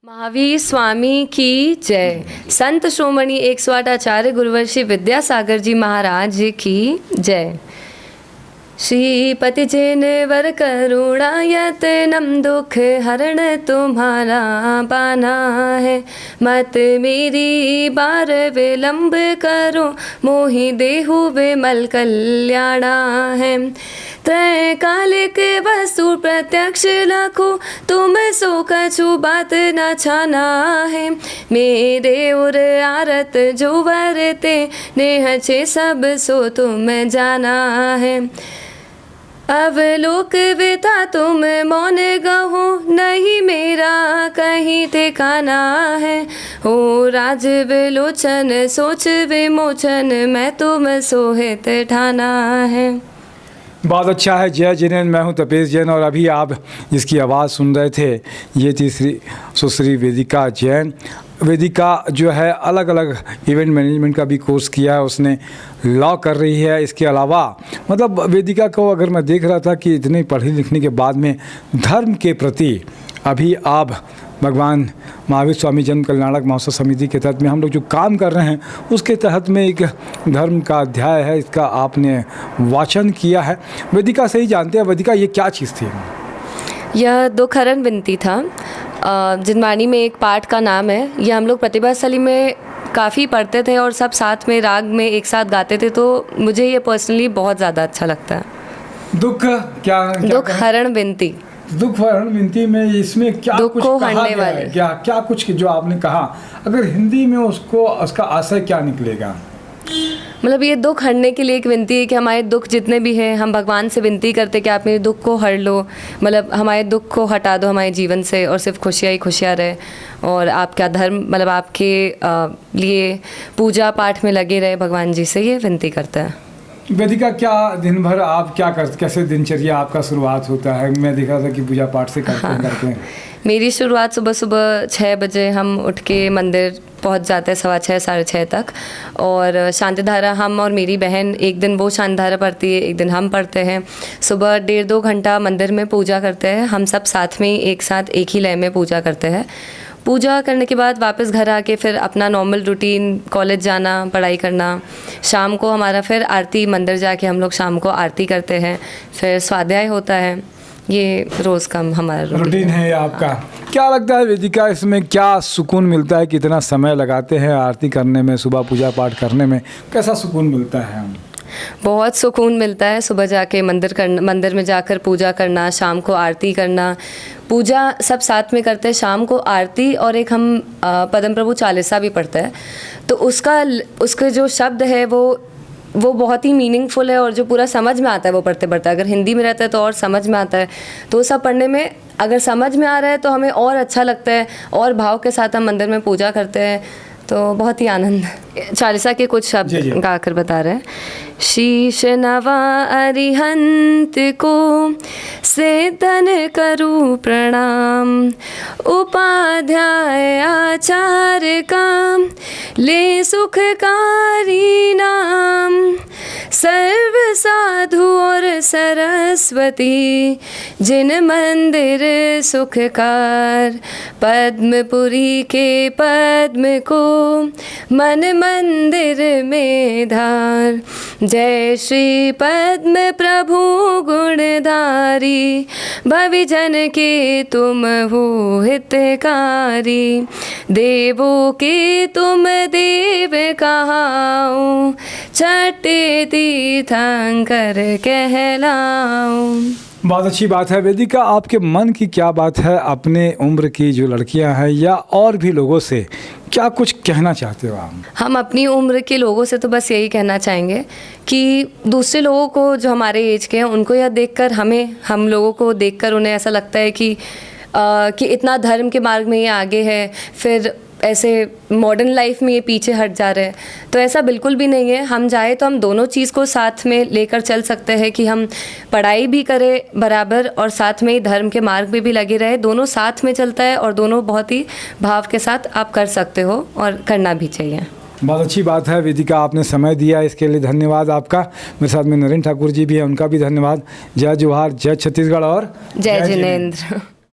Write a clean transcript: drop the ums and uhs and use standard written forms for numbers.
महावीर स्वामी की जय। संत श्रोमणी 108 आचार्य गुरुवर श्री विद्यासागर जी महाराज की जय। श्रीपति जिन वर करुणायतनम दुख हरण तुम्हारा पाना है। मत मेरी बार विलंब करो मोहि देहु विमल कल्याणा है। त्रय कालिक वस्तु प्रत्यक्ष लखो तुम सो कछु बात न छाना है। मेरे उर आरत जो वरते नेह छे सब सो तुम जाना है। अवलोक विता तुम मौन गहो नहीं मेरा कहीं ठिकाना है। हो राज विलोचन सोच विमोचन मैं तुम सोहित ठाना है। बहुत अच्छा है। जय जिनेन्द्र, मैं हूं तपेश जैन और अभी आप जिसकी आवाज़ सुन रहे थे ये थी सुश्री वेदिका जैन। वेदिका जो है अलग अलग इवेंट मैनेजमेंट का भी कोर्स किया है, उसने लॉ कर रही है। इसके अलावा मतलब वेदिका को अगर मैं देख रहा था कि इतने पढ़ने लिखने के बाद में धर्म के प्रति अभी आप भगवान महावीर स्वामी जन कल्याणक महोत्सव समिति के तहत में हम लोग जो काम कर रहे हैं उसके तहत में एक धर्म का अध्याय है, इसका आपने वाचन किया है। वेदिका से ही जानते हैं, वेदिका ये क्या चीज़ थी? यह दुखहरण विनती था। जिनवाणी में एक पाठ का नाम है। यह हम लोग प्रतिभा स्थली में काफ़ी पढ़ते थे और सब साथ में राग में एक साथ गाते थे, तो मुझे ये पर्सनली बहुत ज़्यादा अच्छा लगता है। दुखहरण विनती। दुखहरण विनती में इसमें क्या दुख कुछ को कहा हरने गया है? वाले। क्या कुछ जो आपने कहा, अगर हिंदी में उसका आशय क्या निकलेगा? मतलब ये दुख हरने के लिए एक विनती है कि हमारे दुख जितने भी हैं हम भगवान से विनती करते कि आप मेरे दुख को हर लो। मतलब हमारे दुख को हटा दो हमारे जीवन से और सिर्फ खुशियाँ ही खुशियाँ रहे और आपका धर्म मतलब आपके लिए पूजा पाठ में लगे रहे भगवान जी से, ये विनती करता है। वेदिका, क्या दिन भर आप क्या करते, कैसे दिनचर्या आपका शुरुआत होता है? मैं देखा था कि पूजा पाठ से करते हैं। मेरी शुरुआत सुबह 6 बजे हम उठ के मंदिर पहुंच जाते हैं, 6:15 साढ़े 6 तक। और शांति धारा हम और मेरी बहन, एक दिन वो शांति धारा पढ़ती है, एक दिन हम पढ़ते हैं। सुबह 1.5-2 घंटा मंदिर में पूजा करते हैं। हम सब साथ में एक साथ एक ही लय में पूजा करते हैं। पूजा करने के बाद वापस घर आके फिर अपना नॉर्मल रूटीन, कॉलेज जाना, पढ़ाई करना। शाम को हमारा फिर आरती, मंदिर जाके हम लोग शाम को आरती करते हैं। फिर स्वाध्याय होता है। ये रोज़ का हमारा रूटीन है आपका। क्या लगता है वेदिका, इसमें क्या सुकून मिलता है? कितना समय लगाते हैं आरती करने में, सुबह पूजा पाठ करने में, कैसा सुकून मिलता है? बहुत सुकून मिलता है। सुबह जाके मंदिर में जाकर पूजा करना, शाम को आरती करना। पूजा सब साथ में करते हैं, शाम को आरती और एक हम पदम प्रभु चालीसा भी पढ़ते हैं। तो उसका जो शब्द है वो बहुत ही मीनिंगफुल है और जो पूरा समझ में आता है वो पढ़ते पढ़ते। अगर हिंदी में रहता है तो और समझ में आता है, तो सब पढ़ने में अगर समझ में आ रहा है तो हमें और अच्छा लगता है और भाव के साथ हम मंदिर में पूजा करते हैं, तो बहुत ही आनंद। चालीसा के कुछ शब्द गाकर बता रहे हैं। शीश नवा अरिहंत को सेतन करूं प्रणाम। उपाध्याय आचार्य का ले सुखकारी नाम। सर्व साधु और सरस्वती जिन मंदिर सुखकार। पद्मपुरी के पद्म को मन मंदिर में धार। जय श्री पद्म प्रभु गुणधारी। भविजन के तुम हो हितकारी। देवों के तुम देव कहाओ। छठे तीर्थंकर कहलाओ। बहुत अच्छी बात है। वेदिका, आपके मन की क्या बात है? अपने उम्र की जो लड़कियां हैं या और भी लोगों से क्या कुछ कहना चाहते हो आप? हम अपनी उम्र के लोगों से तो बस यही कहना चाहेंगे कि दूसरे लोगों को जो हमारे एज के हैं उनको यह देखकर हम लोगों को देखकर उन्हें ऐसा लगता है कि इतना धर्म के मार्ग में ये आगे है, फिर ऐसे मॉडर्न लाइफ में ये पीछे हट जा रहे हैं। तो ऐसा बिल्कुल भी नहीं है। हम चाहे तो हम दोनों चीज़ को साथ में लेकर चल सकते हैं कि हम पढ़ाई भी करें बराबर और साथ में ही धर्म के मार्ग में भी लगे रहे। दोनों साथ में चलता है और दोनों बहुत ही भाव के साथ आप कर सकते हो और करना भी चाहिए। बहुत अच्छी बात है वेदिका, आपने समय दिया, इसके लिए धन्यवाद आपका। मेरे साथ में नरेंद्र ठाकुर जी भी हैं, उनका भी धन्यवाद। जय जोहार, जय छत्तीसगढ़ और जय जिनेन्द्र।